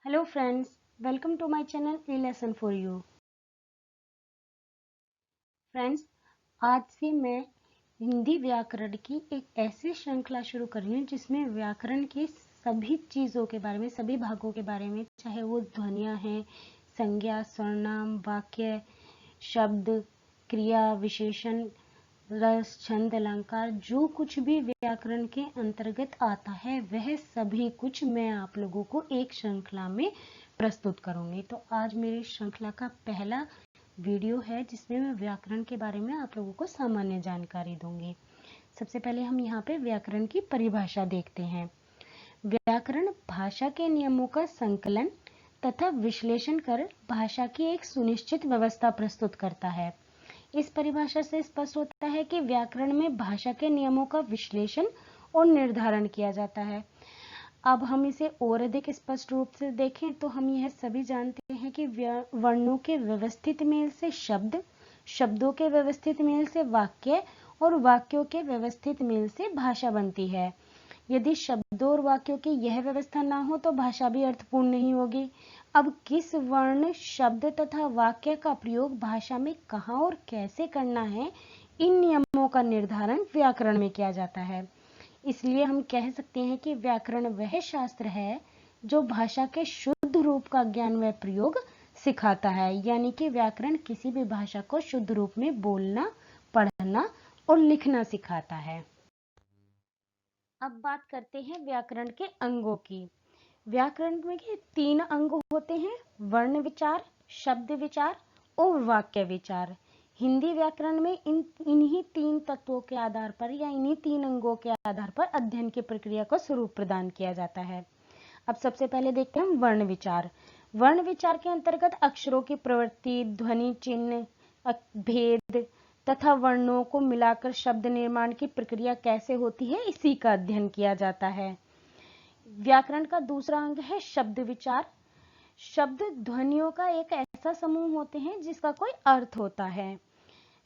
Hello friends, welcome to my channel a lesson for you. Friends, आज से मैं हिंदी व्याकरण की एक ऐसी श्रृंखला शुरू कर रही हूँ जिसमें व्याकरण की सभी चीज़ों के बारे में, सभी भागों के बारे में, चाहे वो ध्वनियाँ हैं, संज्ञा, सर्वनाम, वाक्य, शब्द, क्रिया, विशेषण, रस, छंद, अलंकार, जो कुछ भी व्याकरण के अंतर्गत आता है वह सभी कुछ मैं आप लोगों को एक श्रृंखला में प्रस्तुत करूंगी। तो आज मेरी श्रृंखला का पहला वीडियो है जिसमें मैं व्याकरण के बारे में आप लोगों को सामान्य जानकारी दूंगी। सबसे पहले हम यहाँ पे व्याकरण की परिभाषा देखते हैं। व्याकरण भाषा के नियमों का संकलन तथा विश्लेषण कर भाषा की एक सुनिश्चित व्यवस्था प्रस्तुत करता है। इस परिभाषा से स्पष्ट होता है कि व्याकरण में भाषा के नियमों का विश्लेषण और निर्धारण किया जाता है। अब हम इसे और अधिक स्पष्ट रूप से देखें तो हम यह सभी जानते हैं कि वर्णों के व्यवस्थित मेल से शब्द, शब्दों के व्यवस्थित मेल से वाक्य और वाक्यों के व्यवस्थित मेल से भाषा बनती है। यदि शब्दों और वाक्यों की यह व्यवस्था ना हो तो भाषा भी अर्थपूर्ण नहीं होगी। अब किस वर्ण, शब्द तथा वाक्य का प्रयोग भाषा में कहाँ और कैसे करना है, इन नियमों का निर्धारण व्याकरण में किया जाता है। इसलिए हम कह सकते हैं कि व्याकरण वह शास्त्र है जो भाषा के शुद्ध रूप का ज्ञान व प्रयोग सिखाता है। यानी कि व्याकरण किसी भी भाषा को शुद्ध रूप में बोलना, पढ़ना और लिखना सिखाता है। अब बात करते हैं व्याकरण के अंगों की। व्याकरण में के 3 अंग होते हैं: वर्ण विचार, शब्द विचार और वाक्य विचार। हिंदी व्याकरण में इन्हीं 3 तत्वों के आधार पर या इन्हीं 3 अंगों के आधार पर अध्ययन की प्रक्रिया को स्वरूप प्रदान किया जाता है। अब सबसे पहले देखते हैं वर्ण विचार। वर्ण विचार के अंतर्गत अक्षरों की प्रवृत्ति, ध्वनि, चिन्ह, भेद तथा वर्णों को मिलाकर शब्द निर्माण की प्रक्रिया कैसे होती है, इसी का अध्ययन किया जाता है। व्याकरण का दूसरा अंग है शब्द विचार। शब्द ध्वनियों का एक ऐसा समूह होते हैं जिसका कोई अर्थ होता है।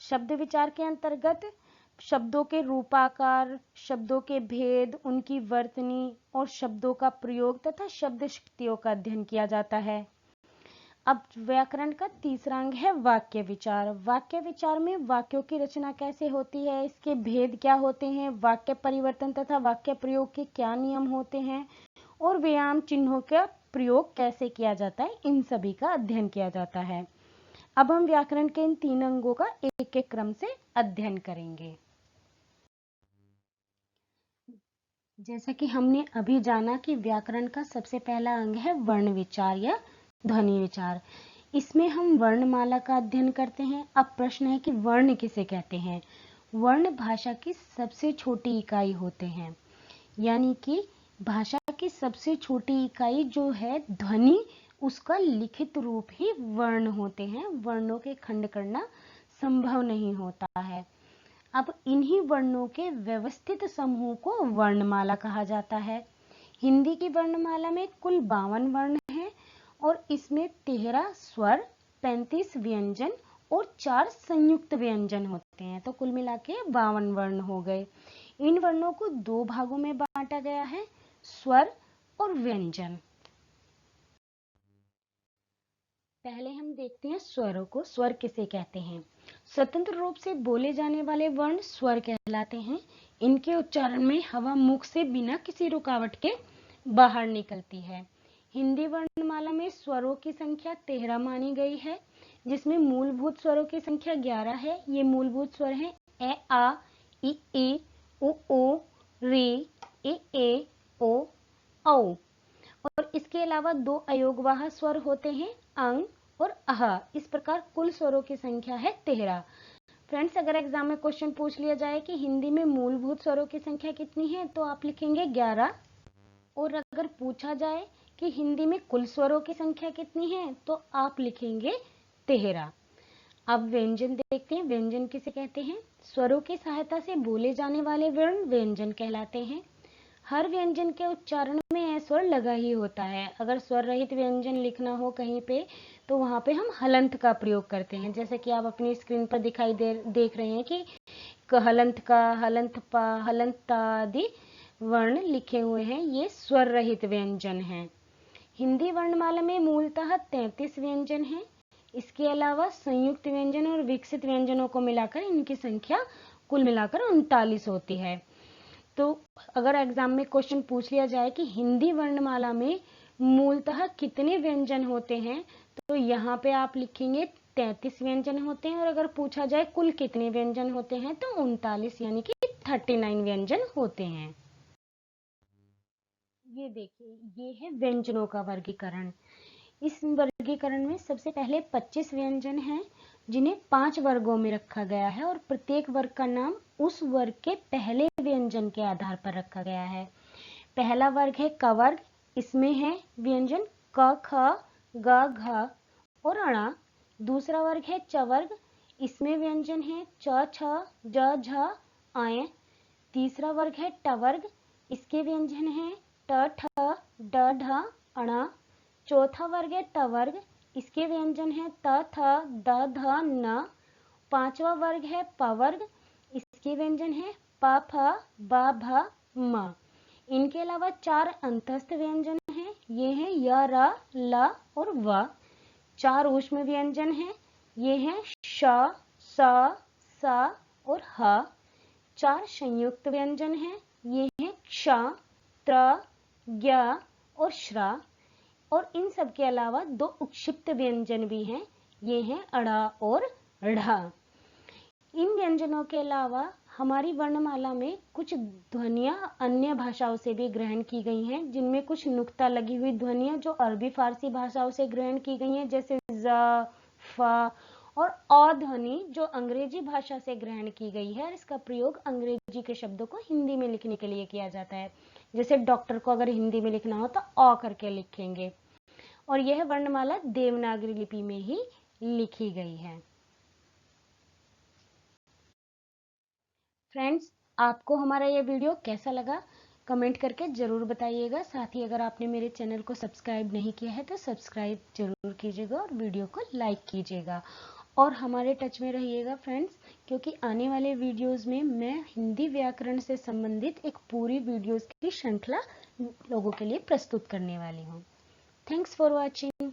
शब्द विचार के अंतर्गत शब्दों के रूपाकार, शब्दों के भेद, उनकी वर्तनी और शब्दों का प्रयोग तथा शब्द शक्तियों का अध्ययन किया जाता है। अब व्याकरण का तीसरा अंग है वाक्य विचार। वाक्य विचार में वाक्यों की रचना कैसे होती है, इसके भेद क्या होते हैं, वाक्य परिवर्तन तथा वाक्य प्रयोग के क्या नियम होते हैं और विराम चिन्हों का प्रयोग कैसे किया जाता है, इन सभी का अध्ययन किया जाता है। अब हम व्याकरण के इन 3 अंगों का एक एक क्रम से अध्ययन करेंगे। जैसा कि हमने अभी जाना कि व्याकरण का सबसे पहला अंग है वर्ण विचार या ध्वनि विचार। इसमें हम वर्णमाला का अध्ययन करते हैं। अब प्रश्न है कि वर्ण किसे कहते हैं। वर्ण भाषा की सबसे छोटी इकाई होते हैं, यानी कि भाषा की सबसे छोटी इकाई जो है ध्वनि, उसका लिखित रूप ही वर्ण होते हैं। वर्णों के खंड करना संभव नहीं होता है। अब इन्हीं वर्णों के व्यवस्थित समूह को वर्णमाला कहा जाता है। हिंदी की वर्णमाला में कुल 52 वर्ण हैं और इसमें 13 स्वर, 35 व्यंजन और 4 संयुक्त व्यंजन होते हैं। तो कुल मिला के 52 वर्ण हो गए। इन वर्णों को 2 भागों में बांटा गया है, स्वर और व्यंजन। पहले हम देखते हैं स्वरों को। स्वर किसे कहते हैं। स्वतंत्र रूप से बोले जाने वाले वर्ण स्वर कहलाते हैं। इनके उच्चारण में हवा मुख से बिना किसी रुकावट के बाहर निकलती है। हिंदी वर्णमाला में स्वरों की संख्या 13 मानी गई है, जिसमें मूलभूत स्वरों की संख्या 11 है। ये मूलभूत स्वर हैं ए, आ, इ, ई, ओ, रे, ए, ओ, औ। और इसके अलावा 2 अयोगवाह स्वर होते हैं, अंग और अह। इस प्रकार कुल स्वरों की संख्या है 13। फ्रेंड्स, अगर एग्जाम में क्वेश्चन पूछ लिया जाए कि हिंदी में मूलभूत स्वरों की संख्या कितनी है तो आप लिखेंगे 11। और अगर पूछा जाए कि हिंदी में कुल स्वरों की संख्या कितनी है तो आप लिखेंगे 13। अब व्यंजन देखते हैं। व्यंजन किसे कहते हैं। स्वरों की सहायता से बोले जाने वाले वर्ण व्यंजन कहलाते हैं। हर व्यंजन के उच्चारण में स्वर लगा ही होता है। अगर स्वर रहित व्यंजन लिखना हो कहीं पे तो वहां पे हम हलंत का प्रयोग करते हैं। जैसे कि आप अपनी स्क्रीन पर देख रहे हैं कि हलंत का, हलंत पा, हलंत आदि वर्ण लिखे हुए हैं। ये स्वर रहित व्यंजन हैं। हिंदी वर्णमाला में मूलतः 33 व्यंजन हैं। इसके अलावा संयुक्त व्यंजन और विकसित व्यंजनों को मिलाकर इनकी संख्या कुल मिलाकर 39 होती है। तो अगर एग्जाम में क्वेश्चन पूछ लिया जाए कि हिंदी वर्णमाला में मूलतः कितने व्यंजन होते हैं, तो यहाँ पे आप लिखेंगे 33 व्यंजन होते हैं, और अगर पूछा जाए कुल कितने व्यंजन होते हैं तो 39 यानी कि 39 व्यंजन होते हैं। ये देखिए, ये है व्यंजनों का वर्गीकरण। इस वर्गीकरण में सबसे पहले 25 व्यंजन हैं जिन्हें 5 वर्गों में रखा गया है, और प्रत्येक वर्ग का नाम उस वर्ग के पहले व्यंजन के आधार पर रखा गया है। पहला वर्ग है क वर्ग, इसमें है व्यंजन क, ख, ग, घ और ण। दूसरा वर्ग है च वर्ग, इसमें व्यंजन है च, छ, ज, झ, आय। तीसरा वर्ग है ट वर्ग, इसके व्यंजन है ट, ठ, ड, ढ, अण। चौथा वर्ग है त वर्ग, इसके व्यंजन है त, थ, द, ध, न। पांचवा वर्ग है प वर्ग, इसके व्यंजन है प, फ, ब, भ, म। इनके अलावा 4 अंतस्थ व्यंजन हैं, ये हैं य, र, ल और व। 4 ऊष्म व्यंजन हैं, ये हैं श, स, स और ह। 4 संयुक्त व्यंजन हैं, ये हैं क्ष, त्र, ज्ञ और श्र। और इन सब के अलावा 2 उक्षिप्त व्यंजन भी हैं, ये हैं अड़ और ढ़। इन व्यंजनों के अलावा हमारी वर्णमाला में कुछ ध्वनियां अन्य भाषाओं से भी ग्रहण की गई हैं, जिनमें कुछ नुक्ता लगी हुई ध्वनियां जो अरबी फारसी भाषाओं से ग्रहण की गई हैं, जैसे ज, फ, और अ ध्वनि जो अंग्रेजी भाषा से ग्रहण की गई है, और इसका प्रयोग अंग्रेजी के शब्दों को हिंदी में लिखने के लिए किया जाता है। जैसे डॉक्टर को अगर हिंदी में लिखना हो तो अ करके लिखेंगे, और यह वर्णमाला देवनागरी लिपि में ही लिखी गई है। फ्रेंड्स, आपको हमारा यह वीडियो कैसा लगा कमेंट करके जरूर बताइएगा। साथ ही अगर आपने मेरे चैनल को सब्सक्राइब नहीं किया है तो सब्सक्राइब जरूर कीजिएगा और वीडियो को लाइक कीजिएगा, और हमारे टच में रहिएगा फ्रेंड्स, क्योंकि आने वाले वीडियोस में मैं हिंदी व्याकरण से संबंधित एक पूरी वीडियोस की श्रृंखला लोगों के लिए प्रस्तुत करने वाली हूँ। Thanks for watching.